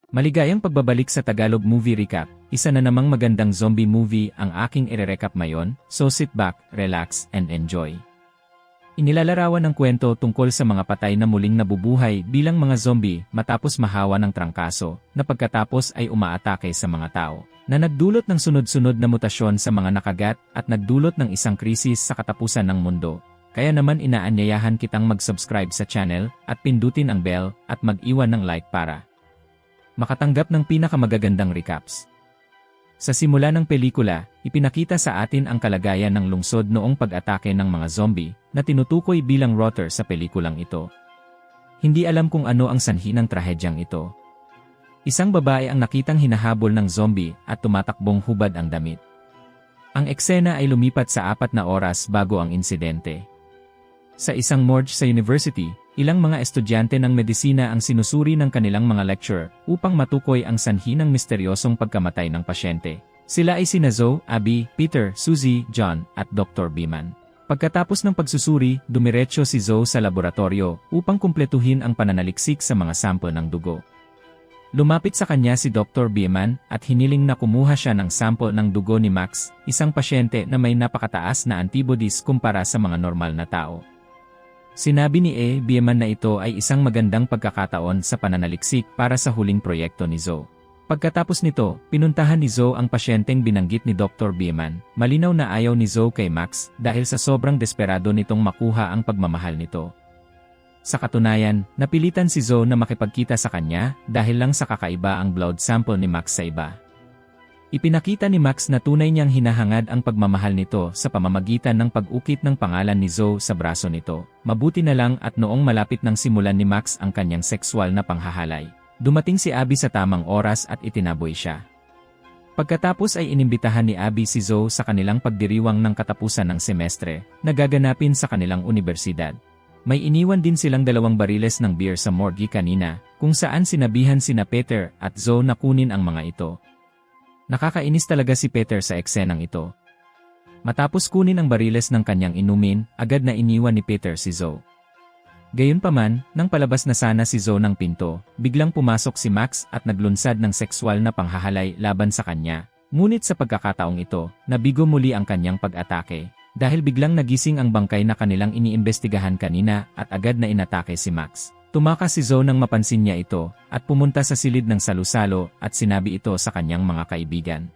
Maligayang pagbabalik sa Tagalog Movie Recap, isa na namang magandang zombie movie ang aking ire-recap ngayon, so sit back, relax, and enjoy. Inilalarawan ng kwento tungkol sa mga patay na muling nabubuhay bilang mga zombie matapos mahawa ng trangkaso, na pagkatapos ay umaatake sa mga tao, na nagdulot ng sunod-sunod na mutasyon sa mga nakagat at nagdulot ng isang krisis sa katapusan ng mundo. Kaya naman inaanyayahan kitang mag-subscribe sa channel at pindutin ang bell at mag-iwan ng like para makatanggap ng pinakamagagandang recaps. Sa simula ng pelikula, ipinakita sa atin ang kalagayan ng lungsod noong pag-atake ng mga zombie na tinutukoy bilang rotor sa pelikulang ito. Hindi alam kung ano ang sanhi ng trahedyang ito. Isang babae ang nakitang hinahabol ng zombie at tumatakbong hubad ang damit. Ang eksena ay lumipat sa 4 na oras bago ang insidente. Sa isang morgue sa university, ilang mga estudyante ng medisina ang sinusuri ng kanilang mga lecturer upang matukoy ang sanhi ng misteryosong pagkamatay ng pasyente. Sila ay sina Zoe, Abby, Peter, Suzy, John, at Dr. Beeman. Pagkatapos ng pagsusuri, dumiretso si Zoe sa laboratorio upang kumpletuhin ang pananaliksik sa mga sample ng dugo. Lumapit sa kanya si Dr. Beeman at hiniling na kumuha siya ng sample ng dugo ni Max, isang pasyente na may napakataas na antibodies kumpara sa mga normal na tao. Sinabi ni Beeman na ito ay isang magandang pagkakataon sa pananaliksik para sa huling proyekto ni Zoe. Pagkatapos nito, pinuntahan ni Zoe ang pasyenteng binanggit ni Dr. Beeman. Malinaw na ayaw ni Zoe kay Max dahil sa sobrang desperado nitong makuha ang pagmamahal nito. Sa katunayan, napilitan si Zoe na makipagkita sa kanya dahil lang sa kakaiba ang blood sample ni Max sa iba. Ipinakita ni Max na tunay niyang hinahangad ang pagmamahal nito sa pamamagitan ng pag-ukit ng pangalan ni Zoe sa braso nito. Mabuti na lang at noong malapit nang simulan ni Max ang kanyang sexual na panghahalay, dumating si Abby sa tamang oras at itinaboy siya. Pagkatapos ay inimbitahan ni Abby si Zoe sa kanilang pagdiriwang ng katapusan ng semestre na gaganapin sa kanilang unibersidad. May iniwan din silang 2 bariles ng beer sa morgue kanina, kung saan sinabihan sina Peter at Zoe na kunin ang mga ito. Nakakainis talaga si Peter sa eksenang ito. Matapos kunin ang bariles ng kanyang inumin, agad na iniwan ni Peter si Zoe. Gayunpaman, nang palabas na sana si Zoe ng pinto, biglang pumasok si Max at naglunsad ng sexual na panghahalay laban sa kanya. Ngunit sa pagkakataong ito, nabigo muli ang kanyang pag-atake, dahil biglang nagising ang bangkay na kanilang iniimbestigahan kanina at agad na inatake si Max. Tumakas si Zoe nang mapansin niya ito at pumunta sa silid ng salusalo at sinabi ito sa kanyang mga kaibigan.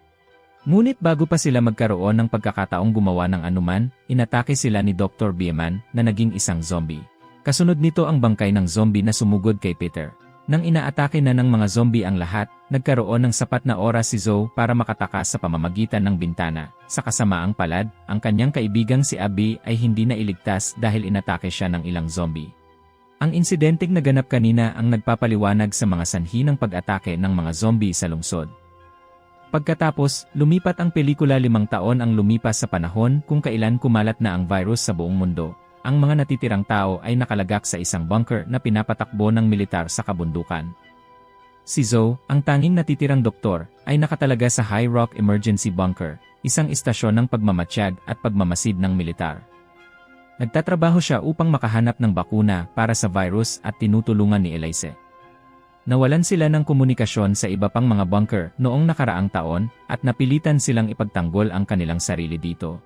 Ngunit bago pa sila magkaroon ng pagkakataong gumawa ng anuman, inatake sila ni Dr. Beeman na naging isang zombie. Kasunod nito ang bangkay ng zombie na sumugod kay Peter. Nang inaatake na ng mga zombie ang lahat, nagkaroon ng sapat na oras si Zoe para makatakas sa pamamagitan ng bintana. Sa kasamaang palad, ang kanyang kaibigang si Abby ay hindi na iligtas dahil inatake siya ng ilang zombie. Ang insidenteng naganap kanina ang nagpapaliwanag sa mga sanhi ng pag-atake ng mga zombie sa lungsod. Pagkatapos, lumipat ang pelikula 5 taon ang lumipas sa panahon kung kailan kumalat na ang virus sa buong mundo. Ang mga natitirang tao ay nakalagak sa isang bunker na pinapatakbo ng militar sa kabundukan. Si Zoe, ang tanging natitirang doktor, ay nakatalaga sa High Rock Emergency Bunker, isang istasyon ng pagmamatsyag at pagmamasid ng militar. Nagtatrabaho siya upang makahanap ng bakuna para sa virus at tinutulungan ni Elise. Nawalan sila ng komunikasyon sa iba pang mga bunker noong nakaraang taon at napilitan silang ipagtanggol ang kanilang sarili dito.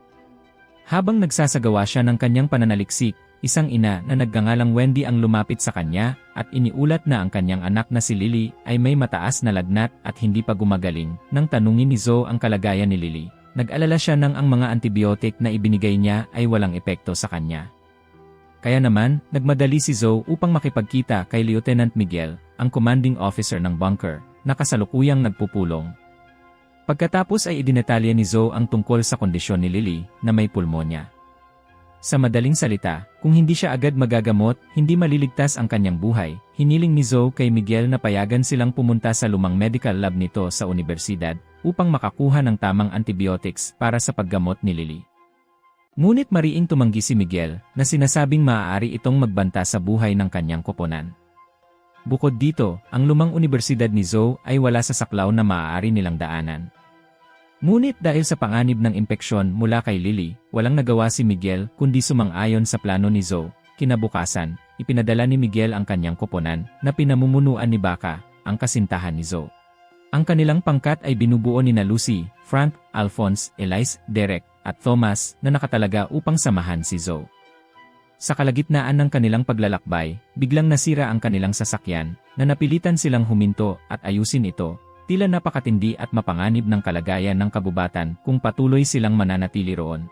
Habang nagsasagawa siya ng kanyang pananaliksik, isang ina na nagngangalang Wendy ang lumapit sa kanya at iniulat na ang kanyang anak na si Lily ay may mataas na lagnat at hindi pa gumagaling. Nang tanungin ni Zoe ang kalagayan ni Lily, nag-alala siya nang ang mga antibiotic na ibinigay niya ay walang epekto sa kanya. Kaya naman, nagmadali si Zoe upang makipagkita kay Lieutenant Miguel, ang commanding officer ng bunker, na kasalukuyang nagpupulong. Pagkatapos ay idinetalya ni Zoe ang tungkol sa kondisyon ni Lily na may pulmonya. Sa madaling salita, kung hindi siya agad magagamot, hindi maliligtas ang kanyang buhay. Hiniling ni Zoe kay Miguel na payagan silang pumunta sa lumang medical lab nito sa universidad upang makakuha ng tamang antibiotics para sa paggamot ni Lily. Ngunit mariing tumanggi si Miguel na sinasabing maaari itong magbanta sa buhay ng kanyang koponan. Bukod dito, ang lumang universidad ni Zoe ay wala sa saklaw na maaari nilang daanan. Ngunit dahil sa panganib ng impeksyon mula kay Lily, walang nagawa si Miguel kundi sumang-ayon sa plano ni Zoe. Kinabukasan, ipinadala ni Miguel ang kanyang koponan na pinamumunuan ni Baka, ang kasintahan ni Zoe. Ang kanilang pangkat ay binubuo nina Lucy, Frank, Alphonse, Elise, Derek, at Thomas na nakatalaga upang samahan si Zoe. Sa kalagitnaan ng kanilang paglalakbay, biglang nasira ang kanilang sasakyan, na napilitan silang huminto at ayusin ito, tila napakatindi at mapanganib ng kalagayan ng kagubatan kung patuloy silang mananatili roon.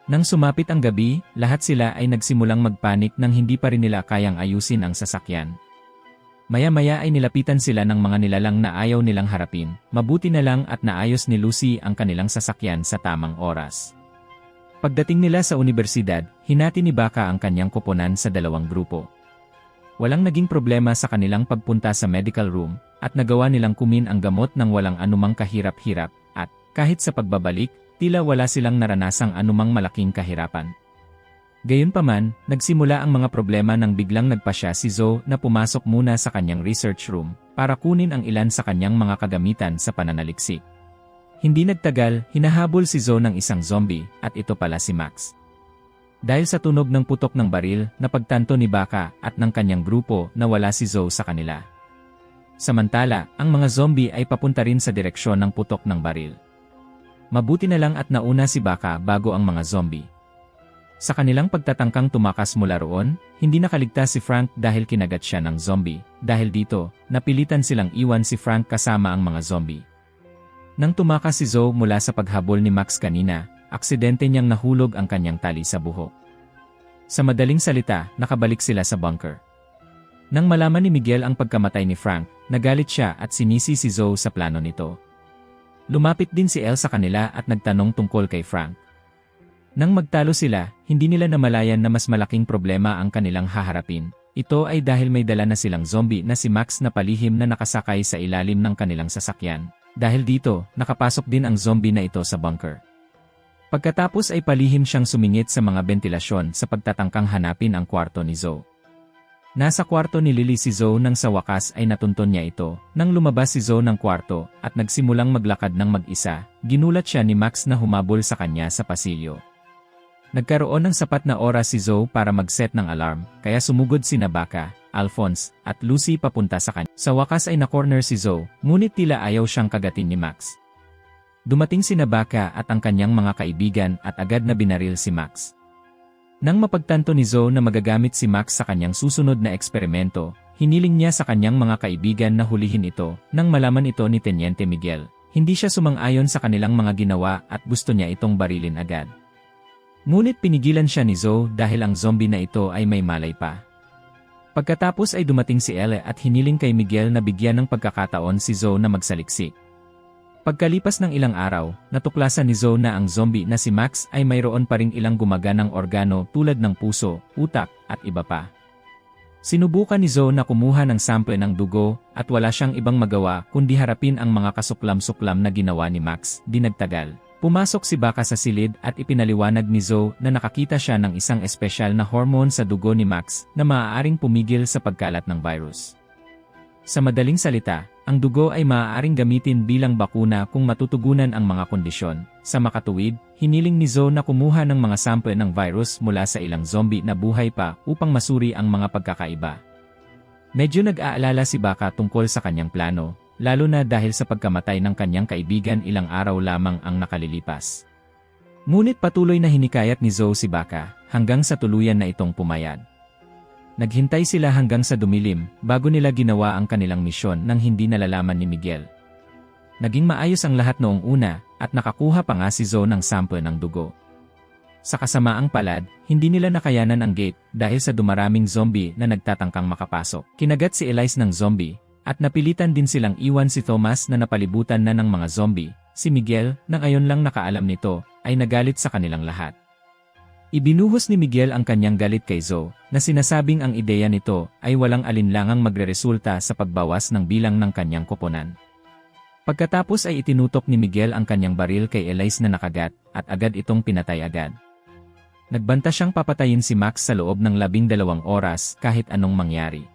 Nang sumapit ang gabi, lahat sila ay nagsimulang magpanik nang hindi pa rin nila kayang ayusin ang sasakyan. Maya-maya ay nilapitan sila ng mga nilalang na ayaw nilang harapin, mabuti na lang at naayos ni Lucy ang kanilang sasakyan sa tamang oras. Pagdating nila sa universidad, hinati ni Baka ang kanyang koponan sa dalawang grupo. Walang naging problema sa kanilang pagpunta sa medical room, at nagawa nilang kumin ang gamot ng walang anumang kahirap-hirap, at kahit sa pagbabalik, tila wala silang naranasang anumang malaking kahirapan. Gayunpaman, nagsimula ang mga problema nang biglang nagpasya si Zoe na pumasok muna sa kanyang research room para kunin ang ilan sa kanyang mga kagamitan sa pananaliksik. Hindi nagtagal, hinahabol si Zoe ng isang zombie at ito pala si Max. Dahil sa tunog ng putok ng baril, napagtanto ni Baka at ng kanyang grupo na wala si Zoe sa kanila. Samantala, ang mga zombie ay papunta rin sa direksyon ng putok ng baril. Mabuti na lang at nauna si Baka bago ang mga zombie. Sa kanilang pagtatangkang tumakas mula roon, hindi nakaligtas si Frank dahil kinagat siya ng zombie. Dahil dito, napilitan silang iwan si Frank kasama ang mga zombie. Nang tumakas si Zoe mula sa paghabol ni Max kanina, aksidente niyang nahulog ang kanyang tali sa buhok. Sa madaling salita, nakabalik sila sa bunker. Nang malaman ni Miguel ang pagkamatay ni Frank, nagalit siya at sinisi si Zoe sa plano nito. Lumapit din si Elle sa kanila at nagtanong tungkol kay Frank. Nang magtalo sila, hindi nila namalayan na mas malaking problema ang kanilang haharapin. Ito ay dahil may dala na silang zombie na si Max na palihim na nakasakay sa ilalim ng kanilang sasakyan. Dahil dito, nakapasok din ang zombie na ito sa bunker. Pagkatapos ay palihim siyang sumingit sa mga bentilasyon sa pagtatangkang hanapin ang kwarto ni Zoe. Nasa kwarto ni Lily si Zoe nang sa wakas ay natunton niya ito. Nang lumabas si Zoe ng kwarto at nagsimulang maglakad ng mag-isa, ginulat siya ni Max na humabol sa kanya sa pasilyo. Nagkaroon ng sapat na oras si Zoe para mag-set ng alarm, kaya sumugod sina Baka, Alphonse, at Lucy papunta sa kanya. Sa wakas ay na-corner si Zoe, ngunit tila ayaw siyang kagatin ni Max. Dumating sina Baka at ang kanyang mga kaibigan at agad na binaril si Max. Nang mapagtanto ni Zoe na magagamit si Max sa kanyang susunod na eksperimento, hiniling niya sa kanyang mga kaibigan na hulihin ito. Nang malaman ito ni Teniente Miguel, hindi siya sumang-ayon sa kanilang mga ginawa at gusto niya itong barilin agad. Ngunit pinigilan siya ni Zoe dahil ang zombie na ito ay may malay pa. Pagkatapos ay dumating si Elle at hiniling kay Miguel na bigyan ng pagkakataon si Zoe na magsaliksik. Pagkalipas ng ilang araw, natuklasan ni Zoe na ang zombie na si Max ay mayroon pa ring ilang gumaganang organo tulad ng puso, utak, at iba pa. Sinubukan ni Zoe na kumuha ng sample ng dugo at wala siyang ibang magawa kundi harapin ang mga kasuklam-suklam na ginawa ni Max. Di nagtagal, pumasok si Baka sa silid at ipinaliwanag ni Zoe na nakakita siya ng isang espesyal na hormone sa dugo ni Max na maaaring pumigil sa pagkalat ng virus. Sa madaling salita, ang dugo ay maaaring gamitin bilang bakuna kung matutugunan ang mga kondisyon. Sa makatuwid, hiniling ni Zoe na kumuha ng mga sample ng virus mula sa ilang zombie na buhay pa upang masuri ang mga pagkakaiba. Medyo nag-aalala si Baka tungkol sa kanyang plano, lalo na dahil sa pagkamatay ng kanyang kaibigan ilang araw lamang ang nakalilipas. Ngunit patuloy na hinikayat ni Zoe si Baka hanggang sa tuluyan na itong pumayag. Naghintay sila hanggang sa dumilim bago nila ginawa ang kanilang misyon nang hindi nalalaman ni Miguel. Naging maayos ang lahat noong una at nakakuha pa nga si Zoe ng sample ng dugo. Sa kasamaang palad, hindi nila nakayanan ang gate dahil sa dumaraming zombie na nagtatangkang makapasok. Kinagat si Elise ng zombie at napilitan din silang iwan si Thomas na napalibutan na ng mga zombie. Si Miguel, na ngayon lang nakaalam nito, ay nagalit sa kanilang lahat. Ibinuhos ni Miguel ang kanyang galit kay Zoe, na sinasabing ang ideya nito ay walang alinlangang magreresulta sa pagbawas ng bilang ng kanyang koponan. Pagkatapos ay itinutok ni Miguel ang kanyang baril kay Elise na nakagat, at agad itong pinatay agad. Nagbanta siyang papatayin si Max sa loob ng 12 oras kahit anong mangyari.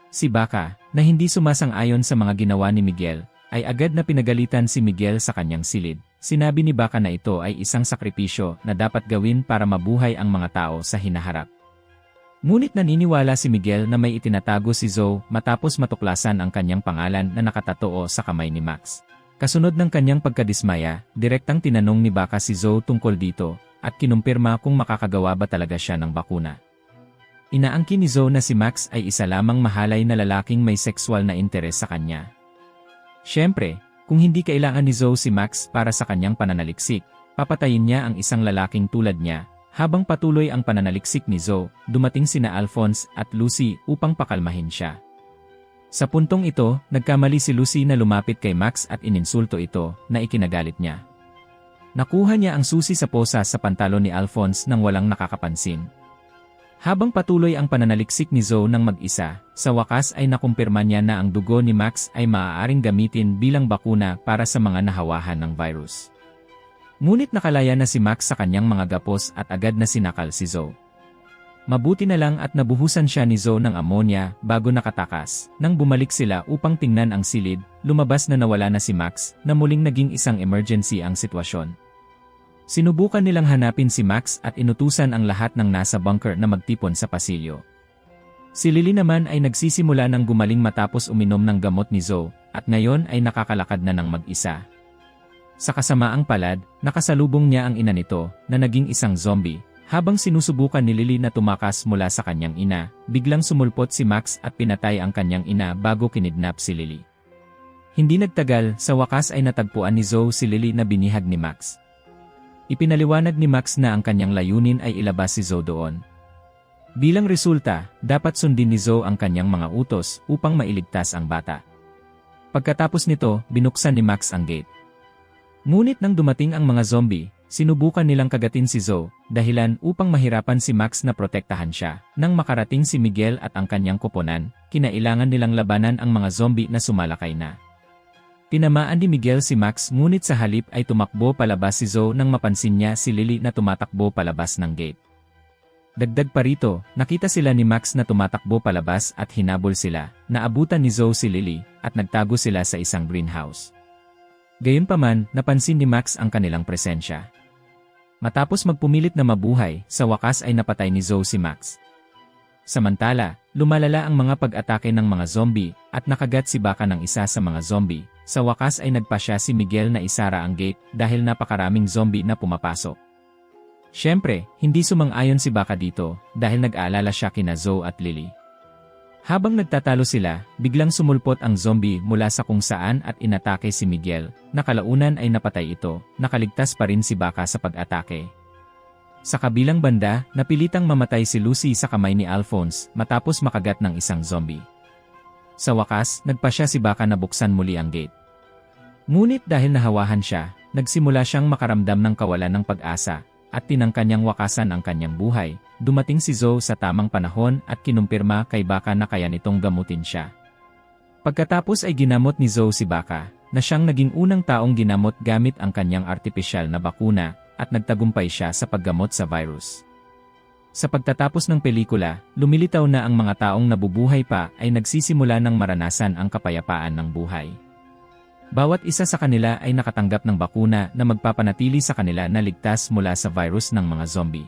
Si Baka, na hindi sumasang-ayon sa mga ginawa ni Miguel, ay agad na pinagalitan si Miguel sa kanyang silid. Sinabi ni Baka na ito ay isang sakripisyo na dapat gawin para mabuhay ang mga tao sa hinaharap. Ngunit naniniwala si Miguel na may itinatago si Zoe matapos matuklasan ang kanyang pangalan na nakatatoo sa kamay ni Max. Kasunod ng kanyang pagkadismaya, direktang tinanong ni Baka si Zoe tungkol dito at kinumpirma kung makakagawa ba talaga siya ng bakuna. Inaangkin ni Zoe na si Max ay isa lamang mahalay na lalaking may sexual na interes sa kanya. Siyempre, kung hindi kailangan ni Zoe si Max para sa kanyang pananaliksik, papatayin niya ang isang lalaking tulad niya. Habang patuloy ang pananaliksik ni Zoe, dumating sina Alphonse at Lucy upang pakalmahin siya. Sa puntong ito, nagkamali si Lucy na lumapit kay Max at ininsulto ito na ikinagalit niya. Nakuha niya ang susi sa posa sa pantalon ni Alphonse nang walang nakakapansin. Habang patuloy ang pananaliksik ni Zoe ng mag-isa, sa wakas ay nakumpirma niya na ang dugo ni Max ay maaaring gamitin bilang bakuna para sa mga nahawahan ng virus. Ngunit nakalaya na si Max sa kanyang mga gapos at agad na sinakal si Zoe. Mabuti na lang at nabuhusan siya ni Zoe ng ammonia bago nakatakas. Nang bumalik sila upang tingnan ang silid, lumabas na nawala na si Max na muling naging isang emergency ang sitwasyon. Sinubukan nilang hanapin si Max at inutusan ang lahat ng nasa bunker na magtipon sa pasilyo. Si Lily naman ay nagsisimula ng gumaling matapos uminom ng gamot ni Zoe at ngayon ay nakakalakad na ng mag-isa. Sa kasamaang palad, nakasalubong niya ang ina nito na naging isang zombie. Habang sinusubukan ni Lily na tumakas mula sa kanyang ina, biglang sumulpot si Max at pinatay ang kanyang ina bago kinidnap si Lily. Hindi nagtagal, sa wakas ay natagpuan ni Zoe si Lily na binihag ni Max. Ipinaliwanag ni Max na ang kanyang layunin ay ilabas si Zoe doon. Bilang resulta, dapat sundin ni Zoe ang kanyang mga utos upang mailigtas ang bata. Pagkatapos nito, binuksan ni Max ang gate. Ngunit nang dumating ang mga zombie, sinubukan nilang kagatin si Zoe, dahilan upang mahirapan si Max na protektahan siya. Nang makarating si Miguel at ang kanyang koponan, kinailangan nilang labanan ang mga zombie na sumalakay na. Tinamaan ni Miguel si Max ngunit sa halip ay tumakbo palabas si Zoe nang mapansin niya si Lily na tumatakbo palabas ng gate. Dagdag pa rito, nakita sila ni Max na tumatakbo palabas at hinabol sila. Naabutan ni Zoe si Lily at nagtago sila sa isang greenhouse. Gayunpaman, napansin ni Max ang kanilang presensya. Matapos magpumilit na mabuhay, sa wakas ay napatay ni Zoe si Max. Samantala, lumalala ang mga pag-atake ng mga zombie at nakagat si Baka ng isa sa mga zombie. Sa wakas ay nagpasya si Miguel na isara ang gate dahil napakaraming zombie na pumapasok. Siyempre, hindi sumang-ayon si Baka dito dahil nag-aalala siya kina Zoe at Lily. Habang nagtatalo sila, biglang sumulpot ang zombie mula sa kung saan at inatake si Miguel. Nakalaunan ay napatay ito, nakaligtas pa rin si Baka sa pag-atake. Sa kabilang banda, napilitang mamatay si Lucy sa kamay ni Alphonse matapos makagat ng isang zombie. Sa wakas, nagpasya si Baka na buksan muli ang gate. Ngunit dahil nahawahan siya, nagsimula siyang makaramdam ng kawalan ng pag-asa at tinangka niyang wakasan ang kanyang buhay. Dumating si Zoe sa tamang panahon at kinumpirma kay Baka na kaya nitong gamutin siya. Pagkatapos ay ginamot ni Zoe si Baka, na siyang naging unang taong ginamot gamit ang kanyang artipisyal na bakuna, at nagtagumpay siya sa paggamot sa virus. Sa pagtatapos ng pelikula, lumilitaw na ang mga taong nabubuhay pa ay nagsisimula ng maranasan ang kapayapaan ng buhay. Bawat isa sa kanila ay nakatanggap ng bakuna na magpapanatili sa kanila na ligtas mula sa virus ng mga zombie.